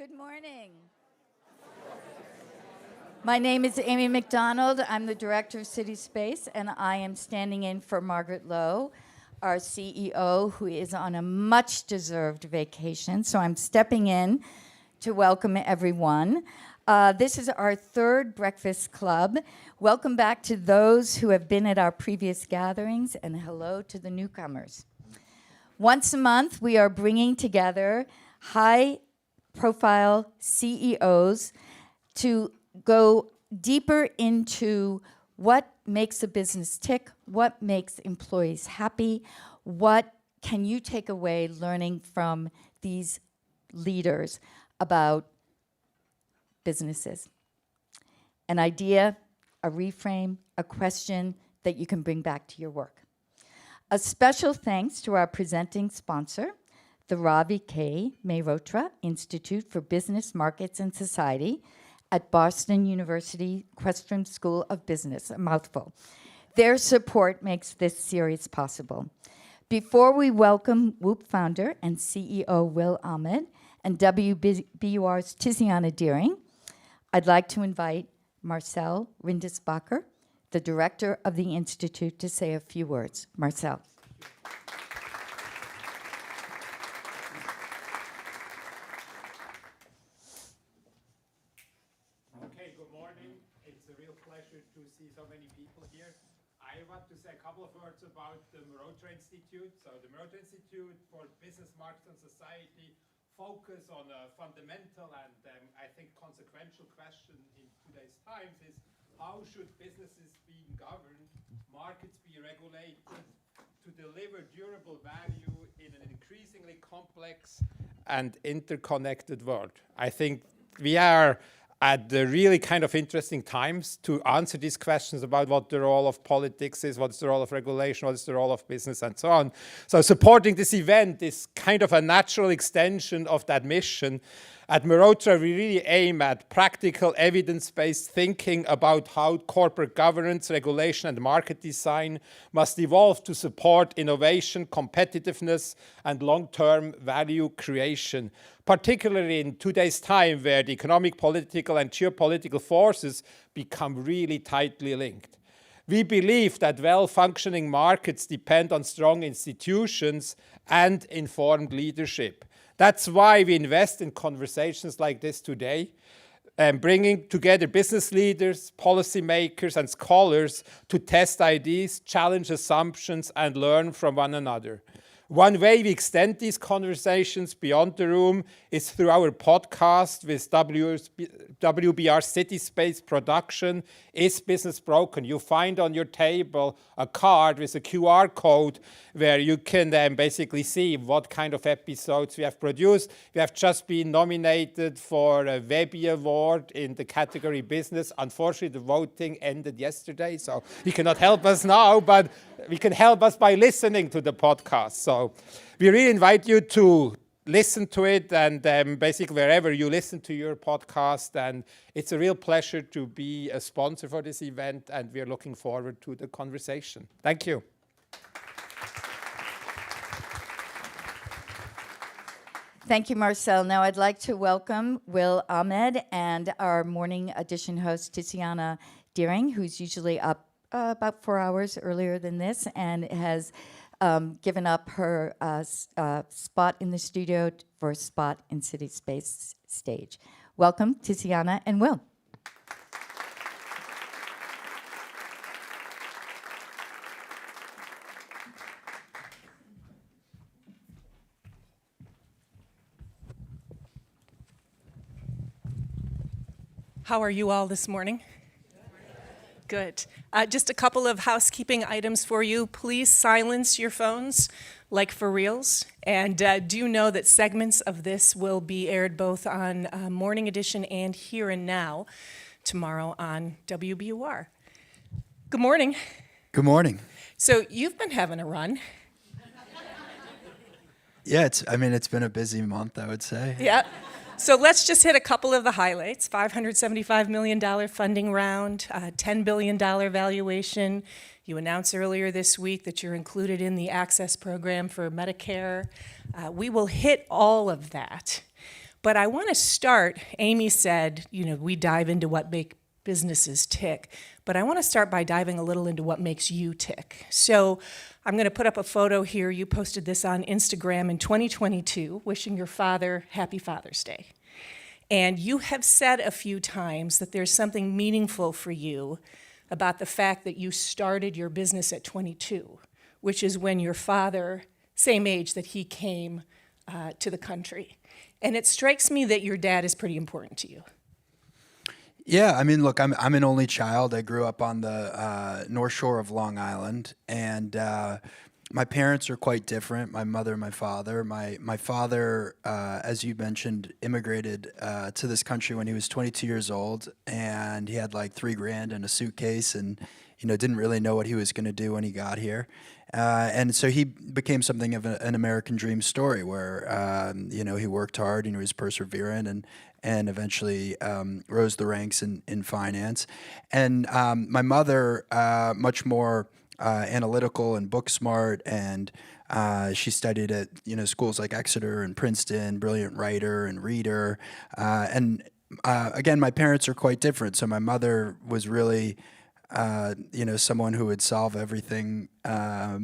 Good morning. My name is Amy McDonald. I'm the director of CitySpace, and I am standing in for Margaret Lowe, our CEO, who is on a much-deserved vacation. So I'm stepping in to welcome everyone. This is our third Breakfast Club. Welcome back to those who have been at our previous gatherings, and hello to the newcomers. Once a month, we are bringing together high-profile CEOs to go deeper into what makes a business tick, what makes employees happy, what can you take away learning from these leaders about businesses. An idea, a reframe, a question that you can bring back to your work. A special thanks to our presenting sponsor, the Ravi K. Mehrotra Institute for Business, Markets, and Society at Boston University Questrom School of Business, a mouthful. Their support makes this series possible. Before we welcome WBUR founder and CEO Will Ahmed and WBUR's Tiziana Dearing, I'd like to invite Marcel Rindisbacher, the director of the Institute, to say a few words. Marcel. Okay, good morning. It's a real pleasure to see so many people here. I want to say a couple of words about the Mehrotra Institute. So the Mehrotra Institute for Business, Markets and Society focus on a fundamental and I think consequential question in today's times is how should businesses be governed, markets be regulated to deliver durable value in an increasingly complex and interconnected world. I think we are at the really kind of interesting times to answer these questions about what the role of politics is, what is the role of regulation, what is the role of business, and so on. So supporting this event is kind of a natural extension of that mission. At Mehrotra, we really aim at practical, evidence-based thinking about how corporate governance, regulation, and market design must evolve to support innovation, competitiveness, and long-term value creation, particularly in today's time where the economic, political, and geopolitical forces become really tightly linked. We believe that well-functioning markets depend on strong institutions and informed leadership. That's why we invest in conversations like this today, bringing together business leaders, policymakers, and scholars to test ideas, challenge assumptions, and learn from one another. One way we extend these conversations beyond the room is through our podcast with WBUR CitySpace production, Is Business Broken? You find on your table a card with a QR code where you can then basically see what kind of episodes we have produced. We have just been nominated for a Webby Award in the category business. Unfortunately, the voting ended yesterday, so you cannot help us now, but we can help us by listening to the podcast. So we really invite you to listen to it and basically wherever you listen to your podcast. And it's a real pleasure to be a sponsor for this event, and we're looking forward to the conversation. Thank you. Thank you, Marcel. Now I'd like to welcome Will Ahmed and our Morning Edition host, Tiziana Dearing, who's usually up about 4 hours earlier than this and has given up her spot in the studio for a spot in CitySpace stage. Welcome, Tiziana and Will. How are you all this morning? Good. Just a couple of housekeeping items for you. Please silence your phones, like for reals. And do know that segments of this will be aired both on Morning Edition and Here and Now tomorrow on WBUR. Good morning. Good morning. So you've been having a run. Yeah, it's been a busy month, I would say. Yeah. So let's just hit a couple of the highlights. $575 million funding round, $10 billion valuation. You announced earlier this week that you're included in the Access program for Medicare. We will hit all of that. But I want to start, Amy said, we dive into what make businesses tick, but I want to start by diving a little into what makes you tick. So I'm going to put up a photo here. You posted this on Instagram in 2022, wishing your father Happy Father's Day. And you have said a few times that there's something meaningful for you about the fact that you started your business at 22, which is when your father, same age that he came to the country. And it strikes me that your dad is pretty important to you. Yeah, I mean, look, I'm an only child. I grew up on the North Shore of Long Island, and my parents are quite different. My mother and my father. My father, as you mentioned, immigrated to this country when he was 22 years old, and he had like $3,000 in a suitcase, and didn't really know what he was going to do when he got here. And so he became something of an American dream story where, he worked hard, he was perseverant, and eventually rose the ranks in finance. And my mother, much more analytical and book smart, and she studied at schools like Exeter and Princeton, brilliant writer and reader. Again, my parents are quite different. So my mother was really someone who would solve everything, I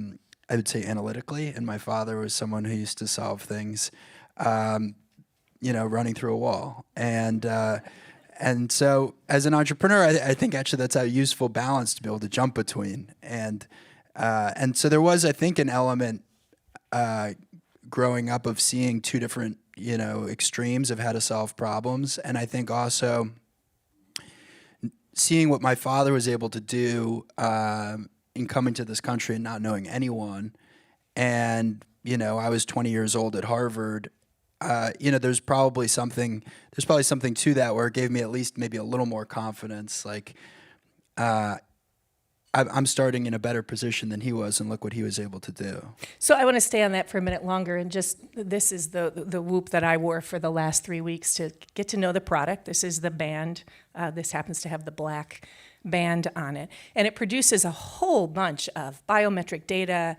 would say analytically, and my father was someone who used to solve things, running through a wall. And so as an entrepreneur, I think actually that's a useful balance to be able to jump between. And so there was, I think, an element growing up of seeing two different, extremes of how to solve problems. And I think also seeing what my father was able to do in coming to this country and not knowing anyone. And, I was 20 years old at Harvard. There's probably something to that where it gave me at least maybe a little more confidence. Like, I'm starting in a better position than he was, and look what he was able to do. So I want to stay on that for a minute longer, and just, this is the whoop that I wore for the last 3 weeks to get to know the product. This is the band. This happens to have the black band on it. And it produces a whole bunch of biometric data,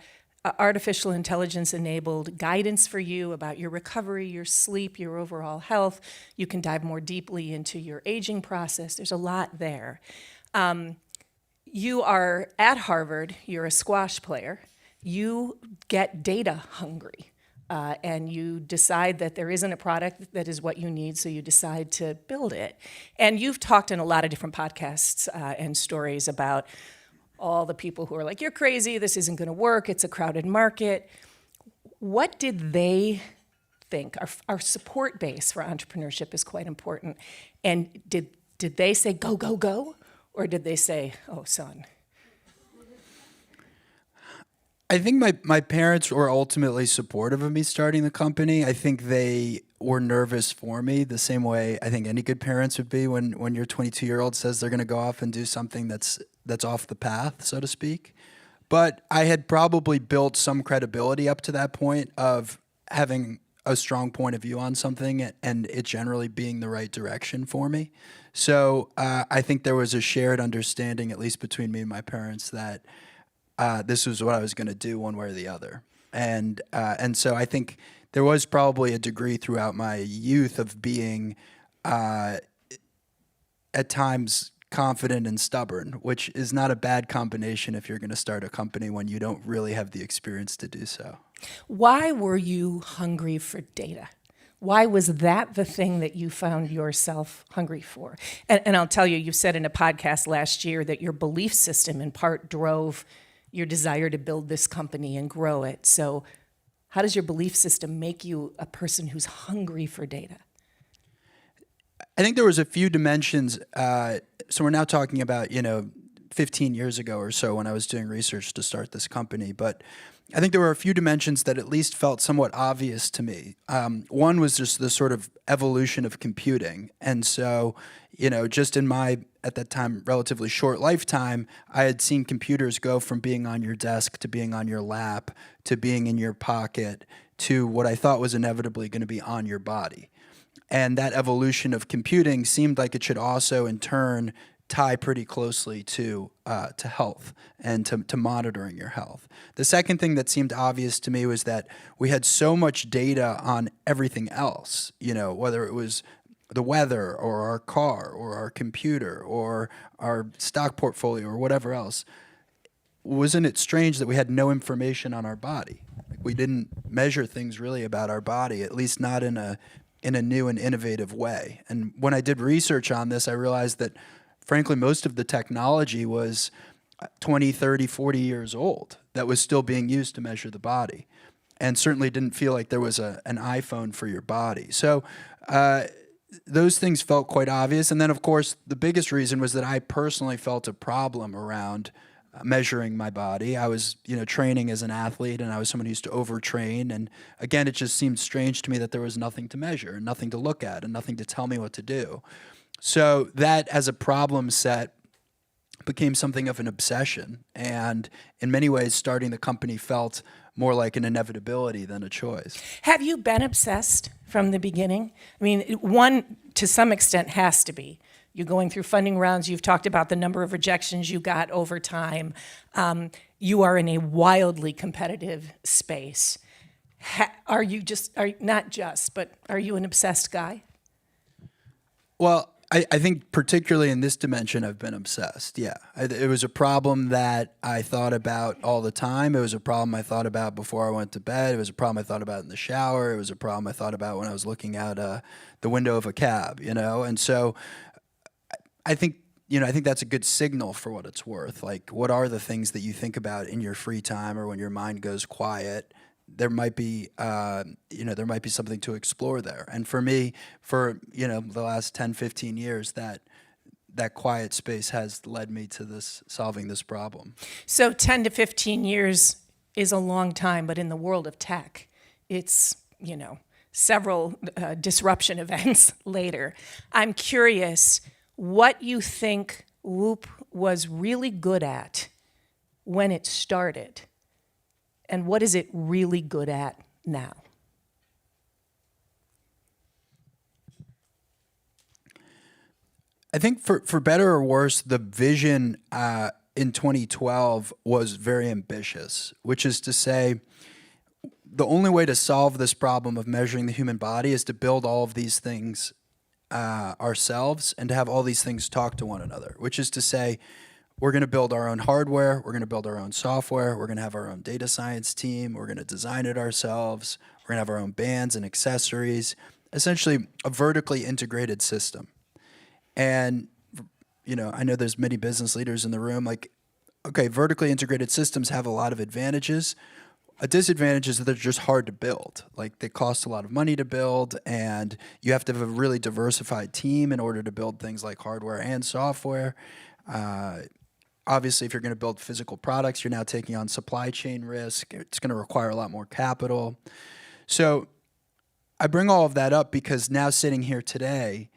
artificial intelligence-enabled guidance for you about your recovery, your sleep, your overall health. You can dive more deeply into your aging process. There's a lot there. You are at Harvard, you're a squash player, you get data hungry, and you decide that there isn't a product that is what you need, so you decide to build it. And you've talked in a lot of different podcasts and stories about all the people who are like, you're crazy, this isn't gonna work, it's a crowded market. What did they think? Our support base for entrepreneurship is quite important. And did they say, go, go, go? Or did they say, oh, son? I think my parents were ultimately supportive of me starting the company. I think they were nervous for me the same way I think any good parents would be when your 22-year-old says they're going to go off and do something that's off the path, so to speak. But I had probably built some credibility up to that point of having a strong point of view on something and it generally being the right direction for me. So I think there was a shared understanding, at least between me and my parents, that this was what I was going to do one way or the other. And so I think there was probably a degree throughout my youth of being at times confident and stubborn, which is not a bad combination if you're going to start a company when you don't really have the experience to do so. Why were you hungry for data? Why was that the thing that you found yourself hungry for? And I'll tell you, you said in a podcast last year that your belief system in part drove your desire to build this company and grow it. So how does your belief system make you a person who's hungry for data? I think there was a few dimensions. So we're now talking about, 15 years ago or so when I was doing research to start this company. But I think there were a few dimensions that at least felt somewhat obvious to me. One was just the sort of evolution of computing. And so, just in my, at that time, relatively short lifetime, I had seen computers go from being on your desk to being on your lap to being in your pocket to what I thought was inevitably going to be on your body. And that evolution of computing seemed like it should also, in turn, tie pretty closely to health and to monitoring your health. The second thing that seemed obvious to me was that we had so much data on everything else, whether it was the weather or our car or our computer or our stock portfolio or whatever else. Wasn't it strange that we had no information on our body? Like, we didn't measure things really about our body, at least not in a new and innovative way. And when I did research on this, I realized that, frankly, most of the technology was 20, 30, 40 years old that was still being used to measure the body, and certainly didn't feel like there was an iPhone for your body. So those things felt quite obvious. And then, of course, the biggest reason was that I personally felt a problem around measuring my body. I was, training as an athlete, and I was someone who used to overtrain. And again, it just seemed strange to me that there was nothing to measure and nothing to look at and nothing to tell me what to do. So that, as a problem set, became something of an obsession. And in many ways, starting the company felt more like an inevitability than a choice. Have you been obsessed from the beginning? I mean, one, to some extent, has to be. You're going through funding rounds. You've talked about the number of rejections you got over time. You are in a wildly competitive space. Are you an obsessed guy? Well, I think particularly in this dimension, I've been obsessed. Yeah, it was a problem that I thought about all the time. It was a problem I thought about before I went to bed. It was a problem I thought about in the shower. It was a problem I thought about when I was looking out the window of a cab. And so I think that's a good signal for what it's worth. Like, what are the things that you think about in your free time or when your mind goes quiet? There might be, something to explore there. And for me, for the last 10, 15 years, that quiet space has led me to solving this problem. So 10 to 15 years is a long time, but in the world of tech, it's, several disruption events later. I'm curious what you think WBUR was really good at when it started. And what is it really good at now? I think for better or worse, the vision in 2012 was very ambitious, which is to say, the only way to solve this problem of measuring the human body is to build all of these things ourselves and to have all these things talk to one another, which is to say, we're going to build our own hardware, we're going to build our own software, we're going to have our own data science team, we're going to design it ourselves, we're going to have our own bands and accessories, essentially a vertically integrated system. And, I know there's many business leaders in the room, like, okay, vertically integrated systems have a lot of advantages. A disadvantage is that they're just hard to build. Like, they cost a lot of money to build, and you have to have a really diversified team in order to build things like hardware and software. Obviously, if you're going to build physical products, you're now taking on supply chain risk. It's going to require a lot more capital. So I bring all of that up because now, sitting here today,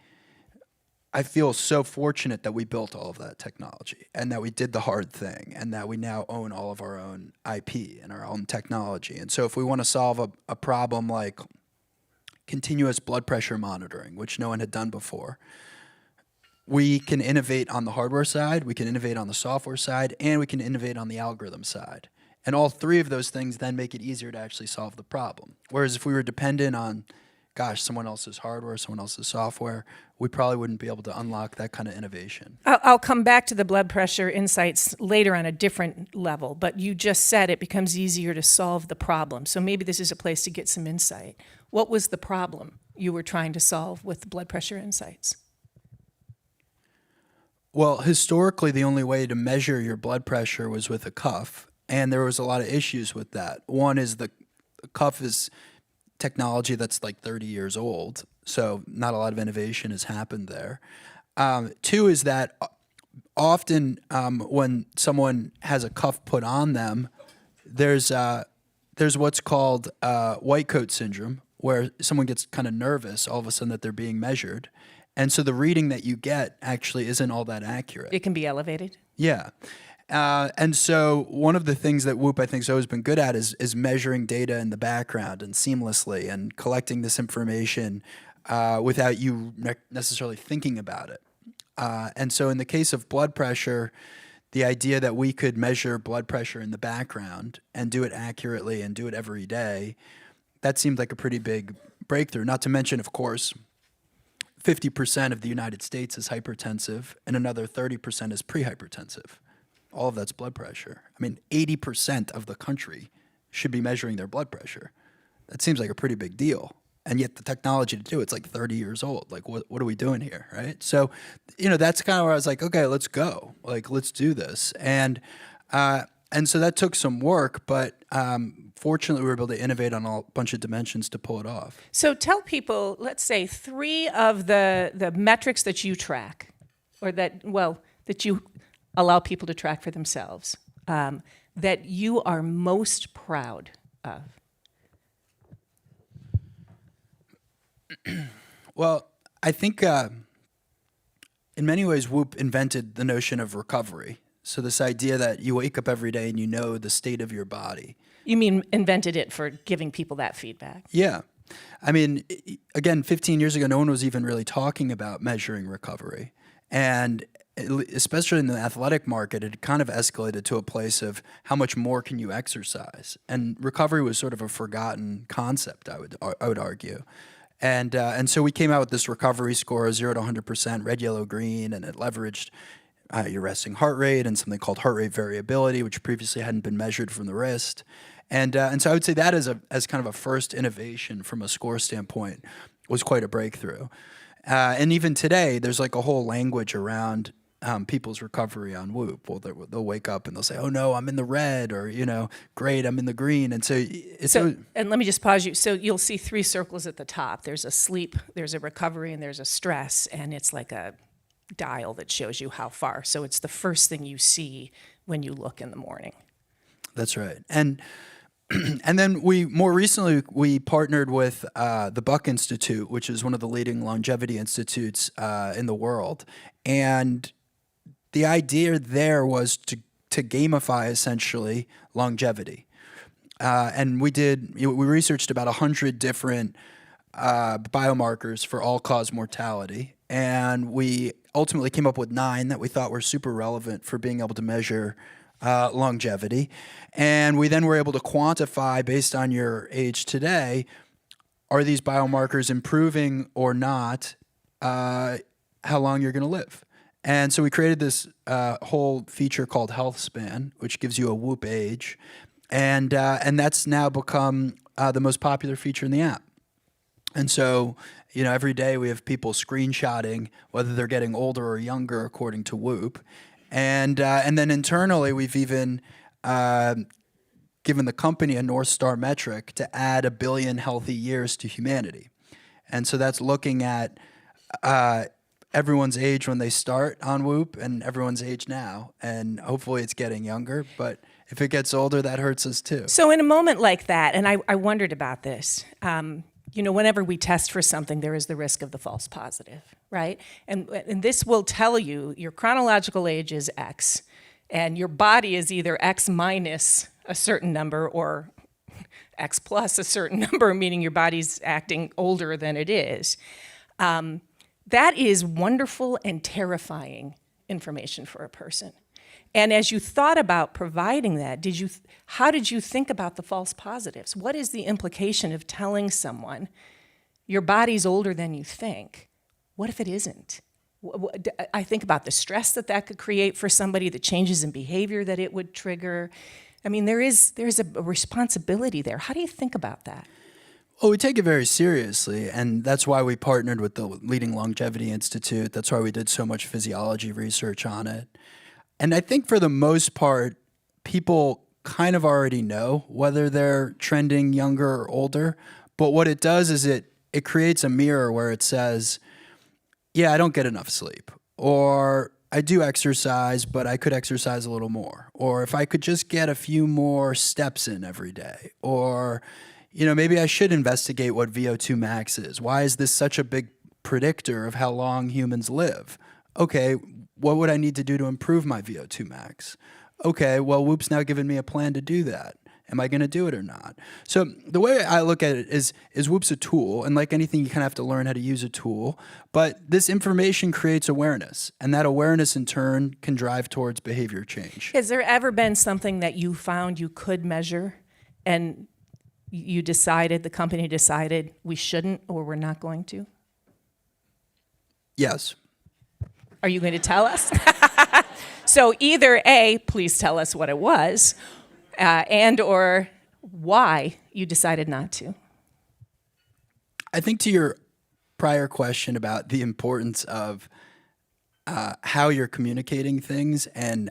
I feel so fortunate that we built all of that technology and that we did the hard thing and that we now own all of our own IP and our own technology. And so if we want to solve a problem like continuous blood pressure monitoring, which no one had done before, we can innovate on the hardware side, we can innovate on the software side, and we can innovate on the algorithm side. And all three of those things then make it easier to actually solve the problem. Whereas if we were dependent on, someone else's hardware, someone else's software, we probably wouldn't be able to unlock that kind of innovation. I'll come back to the blood pressure insights later on a different level, but you just said it becomes easier to solve the problem. So maybe this is a place to get some insight. What was the problem you were trying to solve with the blood pressure insights? Well, historically, the only way to measure your blood pressure was with a cuff, and there was a lot of issues with that. One is the cuff is technology that's like 30 years old, so not a lot of innovation has happened there. Two is that often when someone has a cuff put on them, there's what's called white coat syndrome, where someone gets kind of nervous all of a sudden that they're being measured. And so the reading that you get actually isn't all that accurate. It can be elevated. Yeah. And so one of the things that WBUR I think has always been good at is measuring data in the background and seamlessly and collecting this information without you necessarily thinking about it. And so in the case of blood pressure, the idea that we could measure blood pressure in the background and do it accurately and do it every day, that seemed like a pretty big breakthrough. Not to mention, of course, 50% of the United States is hypertensive and another 30% is prehypertensive. All of that's blood pressure. I mean, 80% of the country should be measuring their blood pressure. That seems like a pretty big deal. And yet the technology to do it's like 30 years old. Like, what are we doing here, right? So, that's kind of where I was like, okay, let's go. Like, let's do this. And so that took some work, but fortunately we were able to innovate on a bunch of dimensions to pull it off. So tell people, let's say, 3 of the metrics that you track, or that you allow people to track for themselves, that you are most proud of. Well, I think in many ways Whoop invented the notion of recovery. So this idea that you wake up every day and you know the state of your body. You mean invented it for giving people that feedback? Yeah. I mean, again, 15 years ago, no one was even really talking about measuring recovery. And especially in the athletic market, it kind of escalated to a place of how much more can you exercise? And recovery was sort of a forgotten concept, I would argue. And so we came out with this recovery score, 0 to 100%, red, yellow, green, and it leveraged your resting heart rate and something called heart rate variability, which previously hadn't been measured from the wrist. And so I would say that as kind of a first innovation from a score standpoint was quite a breakthrough. And even today, there's like a whole language around people's recovery on Whoop. Well, they'll wake up and they'll say, "Oh no, I'm in the red," or "Great, I'm in the green." And and let me just pause you. So you'll see 3 circles at the top. There's a sleep, there's a recovery, and there's a stress, and it's like a dial that shows you how far. So it's the first thing you see when you look in the morning. That's right. And then more recently we partnered with the Buck Institute, which is one of the leading longevity institutes in the world. And the idea there was to gamify essentially longevity. And we researched about 100 different biomarkers for all-cause mortality. And we ultimately came up with 9 that we thought were super relevant for being able to measure longevity. And we then were able to quantify, based on your age today, are these biomarkers improving or not, how long you're going to live. And so we created this whole feature called Health Span, which gives you a Whoop age. And that's now become the most popular feature in the app. And so, every day we have people screenshotting whether they're getting older or younger according to Whoop. And then internally, we've even given the company a North Star metric to add 1 billion healthy years to humanity. And so that's looking at everyone's age when they start on Whoop and everyone's age now. And hopefully it's getting younger, but if it gets older, that hurts us too. So in a moment like that, and I wondered about this, whenever we test for something, there is the risk of the false positive, right? And this will tell you your chronological age is X, and your body is either X minus a certain number or X plus a certain number, meaning your body's acting older than it is. That is wonderful and terrifying information for a person. And as you thought about providing that, how did you think about the false positives? What is the implication of telling someone your body's older than you think? What if it isn't? I think about the stress that could create for somebody, the changes in behavior that it would trigger. I mean, there's a responsibility there. How do you think about that? Well, we take it very seriously, and that's why we partnered with the leading longevity institute. That's why we did so much physiology research on it. And I think for the most part, people kind of already know whether they're trending younger or older. But what it does is it creates a mirror where it says, yeah, I don't get enough sleep. Or I do exercise, but I could exercise a little more. Or if I could just get a few more steps in every day. Or, maybe I should investigate what VO2 max is. Why is this such a big predictor of how long humans live? Okay, what would I need to do to improve my VO2 max? Okay, well, Whoop's now given me a plan to do that. Am I going to do it or not? So the way I look at it is Whoop's a tool, and like anything, you kind of have to learn how to use a tool. But this information creates awareness, and that awareness in turn can drive towards behavior change. Has there ever been something that you found you could measure and the company decided we shouldn't or we're not going to? Yes. Are you going to tell us? So either A, please tell us what it was, and or why you decided not to. I think to your prior question about the importance of how you're communicating things, and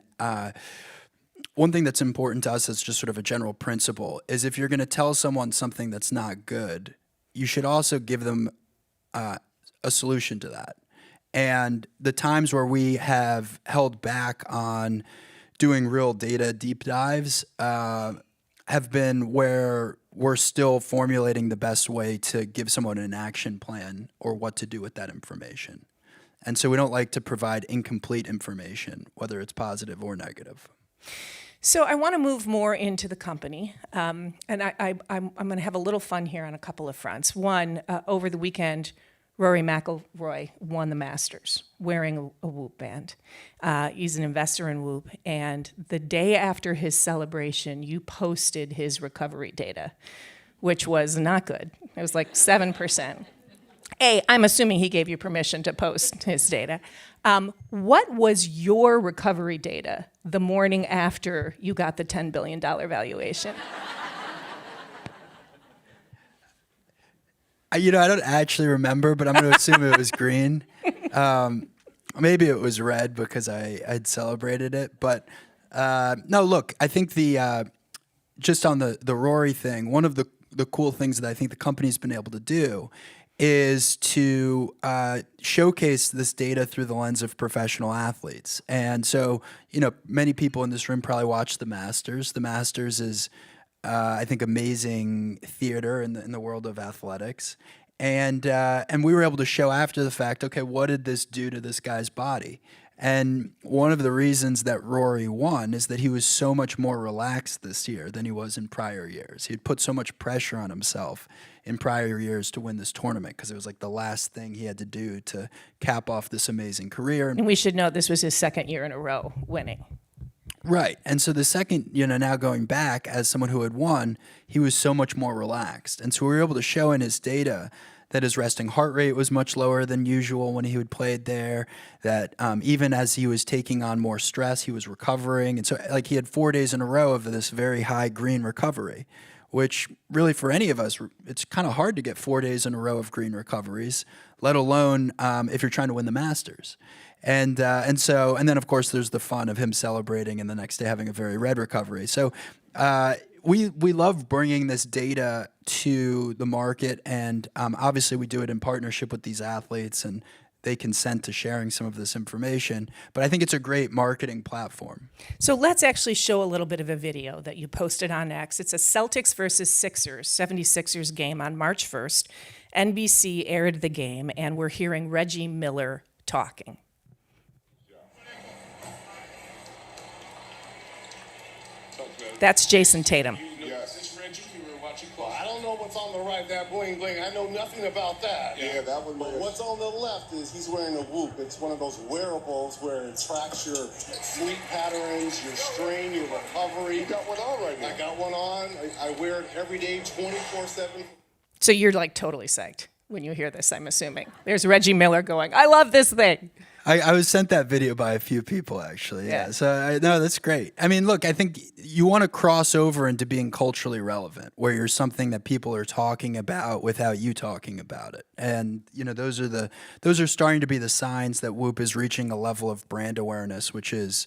one thing that's important to us as just sort of a general principle is if you're going to tell someone something that's not good, you should also give them a solution to that. And the times where we have held back on doing real data deep dives have been where we're still formulating the best way to give someone an action plan or what to do with that information. And so we don't like to provide incomplete information, whether it's positive or negative. So I want to move more into the company, and I'm going to have a little fun here on a couple of fronts. One, over the weekend, Rory McIlroy won the Masters wearing a Whoop band. He's an investor in Whoop, and the day after his celebration, you posted his recovery data, which was not good. It was like 7%. I'm assuming he gave you permission to post his data. What was your recovery data the morning after you got the $10 billion valuation? I don't actually remember, but I'm going to assume it was green. Maybe it was red because I'd celebrated it. But no, look, I think just on the Rory thing, one of the cool things that I think the company's been able to do is to showcase this data through the lens of professional athletes. And so, many people in this room probably watch the Masters. The Masters is I think amazing theater in the world of athletics, and we were able to show after the fact, okay, what did this do to this guy's body? And one of the reasons that Rory won is that he was so much more relaxed this year than he was in prior years. He had put so much pressure on himself in prior years to win this tournament because it was like the last thing he had to do to cap off this amazing career. And we should note this was his second year in a row winning. Right. And so the second, now going back as someone who had won, he was so much more relaxed. And so we were able to show in his data that his resting heart rate was much lower than usual when he had played there, that even as he was taking on more stress, he was recovering. And so he had 4 days in a row of this very high green recovery, which really for any of us, it's kind of hard to get 4 days in a row of green recoveries, let alone if you're trying to win the Masters. And then of course there's the fun of him celebrating and the next day having a very red recovery. So we love bringing this data to the market, and obviously we do it in partnership with these athletes, and they consent to sharing some of this information. But I think it's a great marketing platform. So let's actually show a little bit of a video that you posted on X. It's a Celtics versus Sixers, 76ers game on March 1st. NBC aired the game, and we're hearing Reggie Miller talking. That's Jason Tatum. Yes. This Reggie, you were watching close. I don't know what's on the right, that bling bling. I know nothing about that. Yeah, that one. But what's on the left is he's wearing a Whoop. It's one of those wearables where it tracks your sleep patterns, your strain, your recovery. You got one on right now. I got one on. I wear it every day, 24/7. So you're totally psyched when you hear this, I'm assuming. There's Reggie Miller going, I love this thing. I was sent that video by a few people, actually. Yeah. So, no, that's great. I mean, look, I think you want to cross over into being culturally relevant, where you're something that people are talking about without you talking about it. And, those are starting to be the signs that Whoop is reaching a level of brand awareness, which is,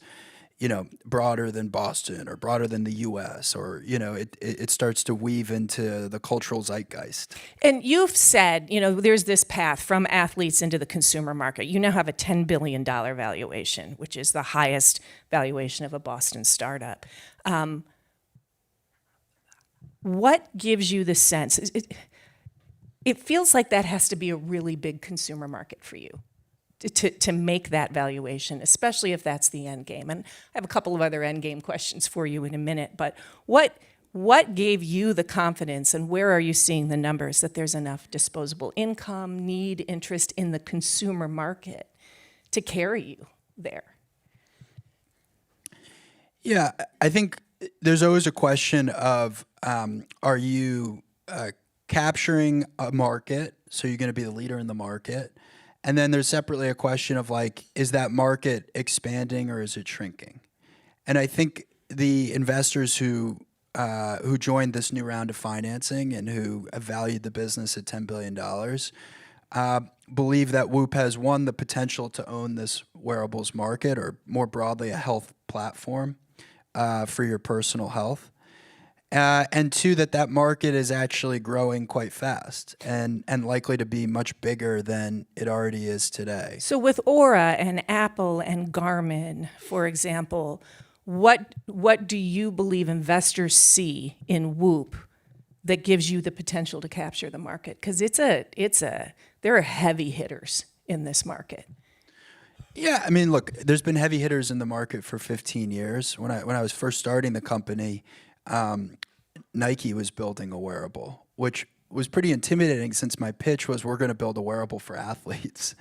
broader than Boston or broader than the U.S. or, it starts to weave into the cultural zeitgeist. And you've said, there's this path from athletes into the consumer market. You now have a $10 billion valuation, which is the highest valuation of a Boston startup. What gives you the sense? It feels like that has to be a really big consumer market for you to make that valuation, especially if that's the end game. And I have a couple of other end game questions for you in a minute, but what What gave you the confidence, and where are you seeing the numbers that there's enough disposable income, need, interest in the consumer market to carry you there? Yeah, I think there's always a question of are you capturing a market, so you're going to be the leader in the market, and then there's separately a question of like, is that market expanding or is it shrinking? And I think the investors who joined this new round of financing and who have valued the business at $10 billion believe that Whoop has, one, the potential to own this wearables market, or more broadly, a health platform for your personal health. And two, that market is actually growing quite fast and likely to be much bigger than it already is today. So with Aura and Apple and Garmin, for example, what do you believe investors see in Whoop that gives you the potential to capture the market? Because there are heavy hitters in this market. Yeah, I mean, look, there's been heavy hitters in the market for 15 years. When I was first starting the company, Nike was building a wearable, which was pretty intimidating since my pitch was, we're going to build a wearable for athletes.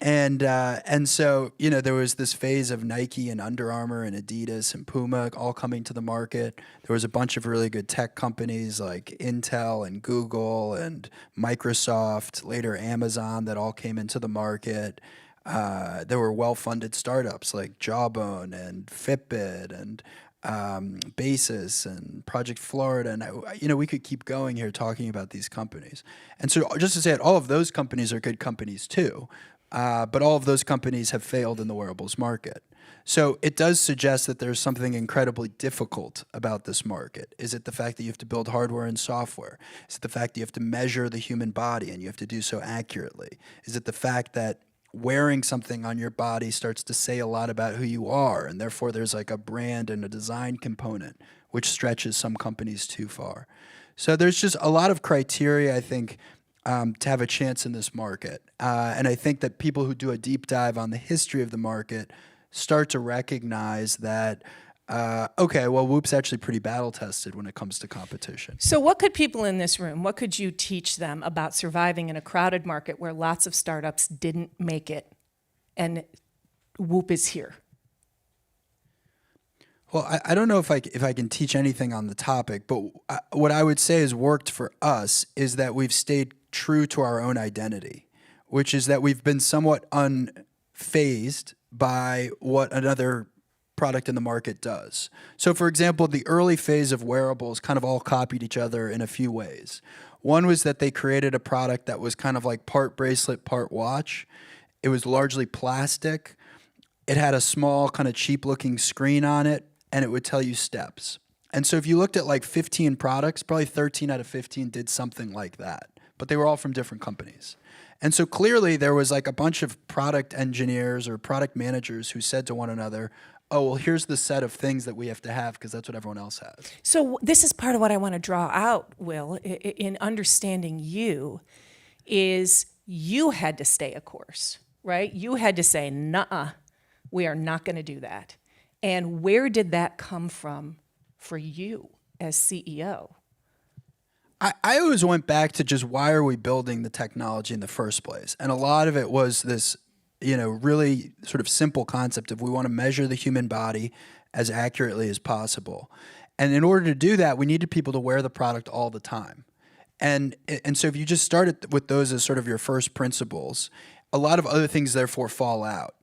And so, you know, there was this phase of Nike and Under Armour and Adidas and Puma all coming to the market. There was a bunch of really good tech companies like Intel and Google and Microsoft, later Amazon, that all came into the market. There were well-funded startups like Jawbone and Fitbit and Basis and Project Florida, and we could keep going here talking about these companies. And so, just to say it, all of those companies are good companies too, but all of those companies have failed in the wearables market. So it does suggest that there's something incredibly difficult about this market. Is it the fact that you have to build hardware and software? Is it the fact that you have to measure the human body and you have to do so accurately? Is it the fact that wearing something on your body starts to say a lot about who you are, and therefore there's like a brand and a design component which stretches some companies too far? So there's just a lot of criteria, I think, to have a chance in this market. And I think that people who do a deep dive on the history of the market start to recognize that, okay, well, Whoop's actually pretty battle-tested when it comes to competition. So what could people in this room, what could you teach them about surviving in a crowded market where lots of startups didn't make it and Whoop is here? Well, I don't know if I can teach anything on the topic, but what I would say has worked for us is that we've stayed true to our own identity, which is that we've been somewhat unfazed by what another product in the market does. So for example, the early phase of wearables kind of all copied each other in a few ways. One was that they created a product that was kind of like part bracelet, part watch. It was largely plastic. It had a small kind of cheap looking screen on it, and it would tell you steps. And so if you looked at like 15 products, probably 13 out of 15 did something like that, but they were all from different companies. And so clearly there was like a bunch of product engineers or product managers who said to one another, oh, well, here's the set of things that we have to have because that's what everyone else has. So this is part of what I want to draw out, Will, in understanding you, is you had to stay a course, right? You had to say, nuh-uh, we are not going to do that. And where did that come from for you as CEO? I always went back to just why are we building the technology in the first place? And a lot of it was this, really sort of simple concept of we want to measure the human body as accurately as possible. And in order to do that, we needed people to wear the product all the time. And so if you just started with those as sort of your first principles, a lot of other things therefore fall out.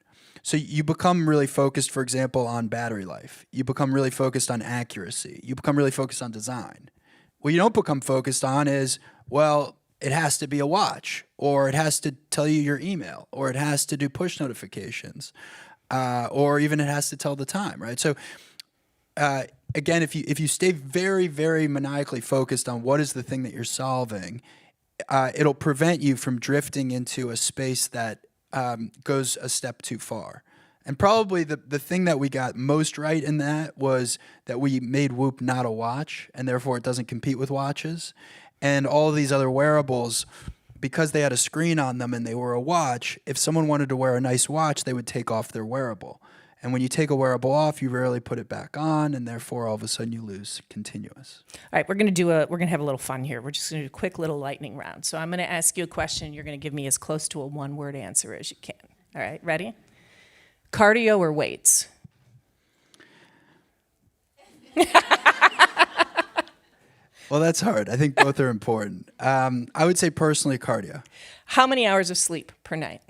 So you become really focused, for example, on battery life. You become really focused on accuracy. You become really focused on design. What you don't become focused on is, well, it has to be a watch, or it has to tell you your email, or it has to do push notifications, or even it has to tell the time, right? So again, if you stay very, very maniacally focused on what is the thing that you're solving, it'll prevent you from drifting into a space that goes a step too far. And probably the thing that we got most right in that was that we made Whoop not a watch, and therefore it doesn't compete with watches. And all of these other wearables, because they had a screen on them and they were a watch, if someone wanted to wear a nice watch, they would take off their wearable. And when you take a wearable off, you rarely put it back on, and therefore all of a sudden you lose continuous. All right, we're gonna have a little fun here. We're just gonna do a quick little lightning round. So I'm gonna ask you a question. You're gonna give me as close to a one-word answer as you can. All right, ready? Cardio or weights? Well, that's hard. I think both are important. I would say personally cardio. How many hours of sleep per night?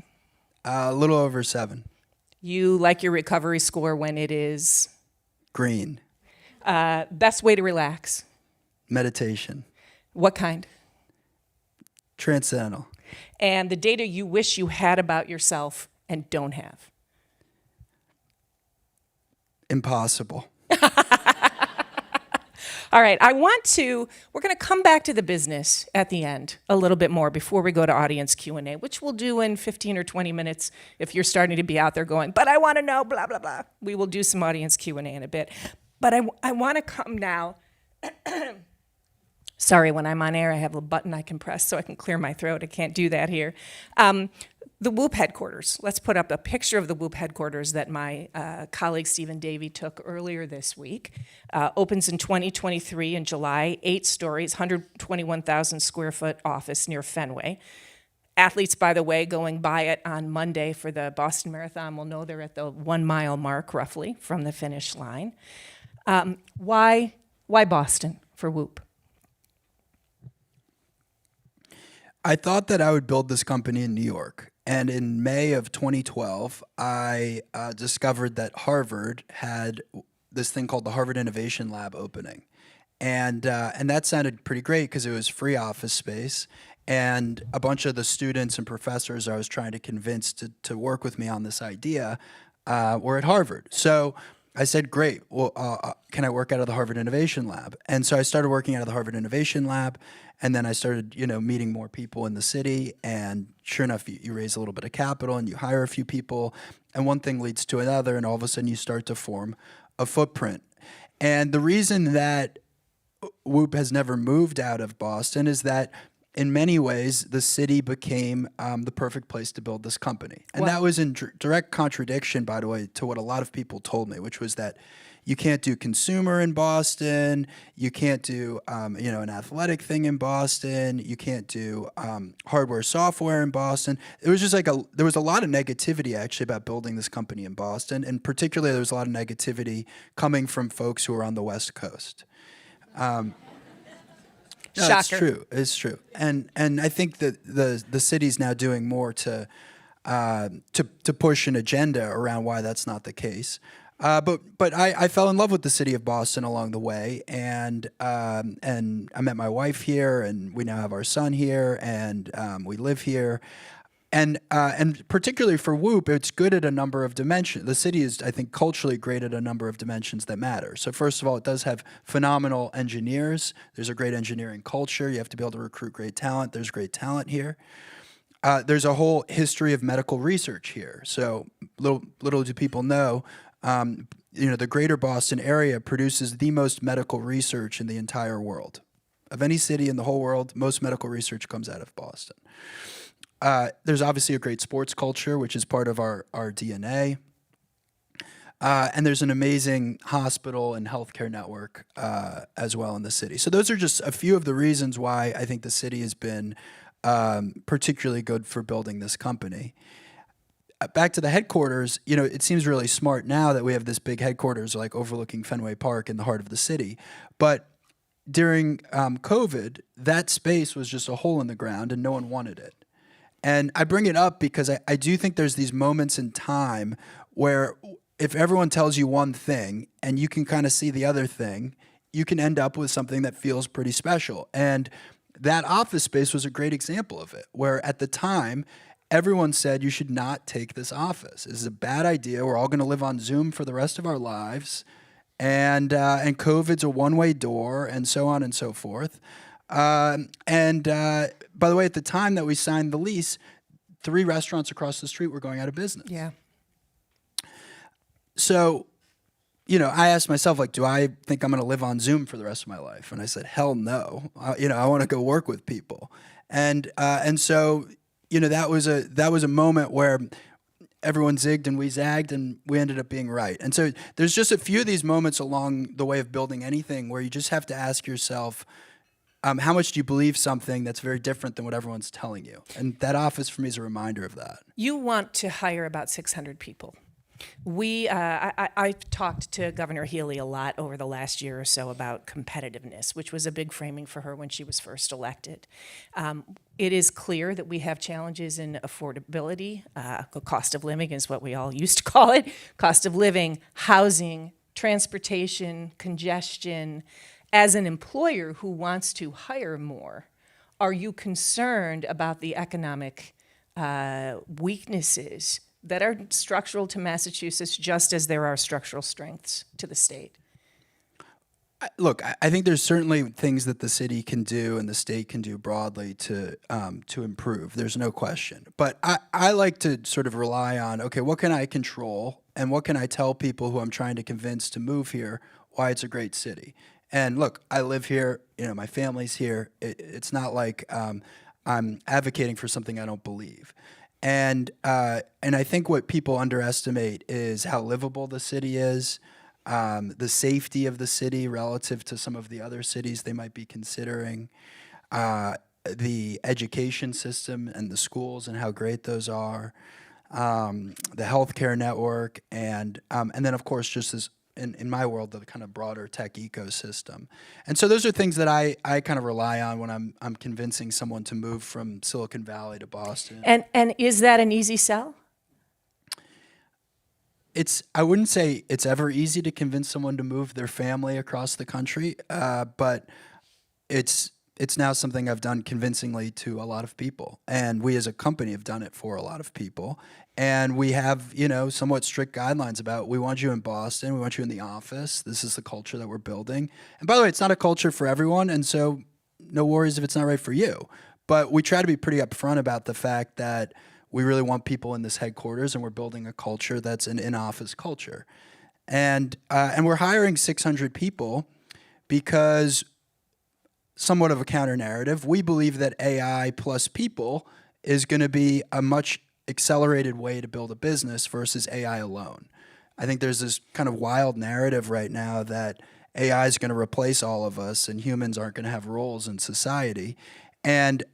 A little over 7. You like your recovery score when it is? Green. Best way to relax? Meditation. What kind? Transcendental. And the data you wish you had about yourself and don't have? Impossible. All right, we're going to come back to the business at the end a little bit more before we go to audience Q&A, which we'll do in 15 or 20 minutes if you're starting to be out there going, but I want to know, blah, blah, blah. We will do some audience Q&A in a bit. But I want to come now. Sorry, when I'm on air, I have a button I can press so I can clear my throat. I can't do that here. The WBUR headquarters. Let's put up a picture of the WBUR headquarters that my colleague Stephen Davey took earlier this week. Opens in 2023 in July, 8 stories, 121,000 square foot office near Fenway. Athletes, by the way, going by it on Monday for the Boston Marathon will know they're at the 1 mile mark roughly from the finish line. Why Boston for WBUR? I thought that I would build this company in New York. And in May of 2012, I discovered that Harvard had this thing called the Harvard Innovation Lab opening. And that sounded pretty great because it was free office space. And a bunch of the students and professors I was trying to convince to work with me on this idea were at Harvard. So I said, great, well, can I work out of the Harvard Innovation Lab? And so I started working out of the Harvard Innovation Lab. And then I started, meeting more people in the city. And sure enough, you raise a little bit of capital and you hire a few people. And one thing leads to another. And all of a sudden you start to form a footprint. And the reason that WBUR has never moved out of Boston is that in many ways, the city became the perfect place to build this company. And that was in direct contradiction, by the way, to what a lot of people told me, which was that you can't do consumer in Boston, you can't do an athletic thing in Boston, you can't do hardware, software in Boston. It was just like there was a lot of negativity actually about building this company in Boston, and particularly there was a lot of negativity coming from folks who are on the West Coast. No, it's true. It's true, and I think that the city's now doing more to push an agenda around why that's not the case. But I fell in love with the city of Boston along the way, and I met my wife here, and we now have our son here, and we live here. And particularly for WBUR, it's good at a number of dimensions. The city is, I think, culturally great at a number of dimensions that matter. So first of all, it does have phenomenal engineers. There's a great engineering culture. You have to be able to recruit great talent. There's great talent here. There's a whole history of medical research here. So little do people know, the greater Boston area produces the most medical research in the entire world. Of any city in the whole world, most medical research comes out of Boston. There's obviously a great sports culture, which is part of our DNA. And there's an amazing hospital and healthcare network as well in the city. So those are just a few of the reasons why I think the city has been particularly good for building this company. Back to the headquarters, it seems really smart now that we have this big headquarters like overlooking Fenway Park in the heart of the city. But during COVID, that space was just a hole in the ground and no one wanted it. And I bring it up because I do think there's these moments in time where if everyone tells you one thing and you can kind of see the other thing, you can end up with something that feels pretty special. And that office space was a great example of it, where at the time, everyone said you should not take this office. This is a bad idea. We're all going to live on Zoom for the rest of our lives. And COVID's a one-way door, and so on and so forth. By the way, at the time that we signed the lease, 3 restaurants across the street were going out of business. Yeah. So, I asked myself, do I think I'm going to live on Zoom for the rest of my life? And I said, hell no. I want to go work with people. And so, that was a moment where everyone zigged and we zagged and we ended up being right. And so there's just a few of these moments along the way of building anything where you just have to ask yourself, how much do you believe something that's very different than what everyone's telling you? And that office for me is a reminder of that. You want to hire about 600 people. I've talked to Governor Healy a lot over the last year or so about competitiveness, which was a big framing for her when she was first elected. It is clear that we have challenges in affordability. Cost of living is what we all used to call it. Cost of living, housing, transportation, congestion. As an employer who wants to hire more, are you concerned about the economic weaknesses that are structural to Massachusetts, just as there are structural strengths to the state? Look, I think there's certainly things that the city can do and the state can do broadly to improve. There's no question. But I like to sort of rely on, okay, what can I control and what can I tell people who I'm trying to convince to move here why it's a great city? And look, I live here, my family's here. It's not like I'm advocating for something I don't believe. And I think what people underestimate is how livable the city is, the safety of the city relative to some of the other cities they might be considering, the education system and the schools and how great those are, the healthcare network, and then of course just this. In my world, the kind of broader tech ecosystem. And so those are things that I kind of rely on when I'm convincing someone to move from Silicon Valley to Boston. And is that an easy sell? I wouldn't say it's ever easy to convince someone to move their family across the country, but it's now something I've done convincingly to a lot of people. And we as a company have done it for a lot of people. And we have, somewhat strict guidelines about, we want you in Boston, we want you in the office, this is the culture that we're building. And by the way, it's not a culture for everyone, and so no worries if it's not right for you. But we try to be pretty upfront about the fact that we really want people in this headquarters, and we're building a culture that's an in-office culture. And we're hiring 600 people because, somewhat of a counter narrative, we believe that AI plus people is going to be a much accelerated way to build a business versus AI alone. I think there's this kind of wild narrative right now that AI is going to replace all of us and humans aren't going to have roles in society. And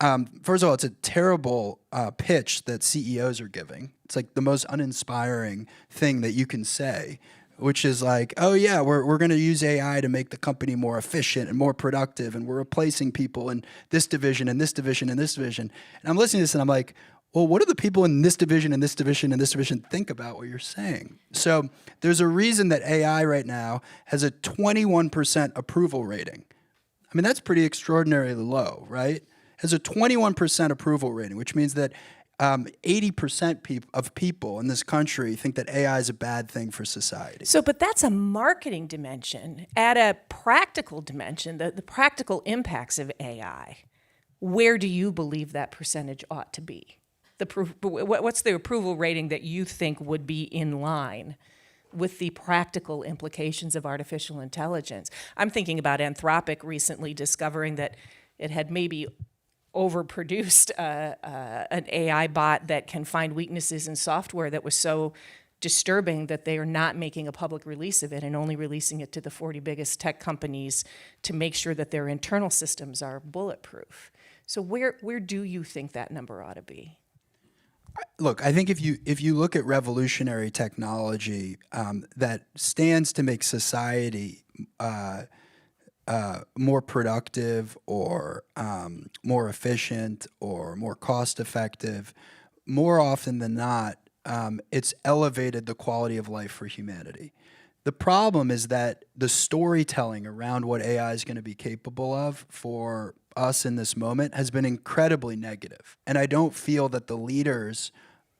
first of all, it's a terrible pitch that CEOs are giving. It's like the most uninspiring thing that you can say, which is like, oh yeah, we're going to use AI to make the company more efficient and more productive, and we're replacing people in this division and this division and this division. And I'm listening to this and I'm like, well, what do the people in this division and this division and this division think about what you're saying? So there's a reason that AI right now has a 21% approval rating. I mean, that's pretty extraordinarily low, right? Has a 21% approval rating, which means that 80% of people in this country think that AI is a bad thing for society. So, but that's a marketing dimension. At a practical dimension, the practical impacts of AI, where do you believe that percentage ought to be? What's the approval rating that you think would be in line with the practical implications of artificial intelligence? I'm thinking about Anthropic recently discovering that it had maybe overproduced an AI bot that can find weaknesses in software that was so disturbing that they are not making a public release of it and only releasing it to the 40 biggest tech companies to make sure that their internal systems are bulletproof. So where do you think that number ought to be? Look, I think if you look at revolutionary technology that stands to make society more productive or more efficient or more cost effective, more often than not, it's elevated the quality of life for humanity. The problem is that the storytelling around what AI is going to be capable of for us in this moment has been incredibly negative. And I don't feel that the leaders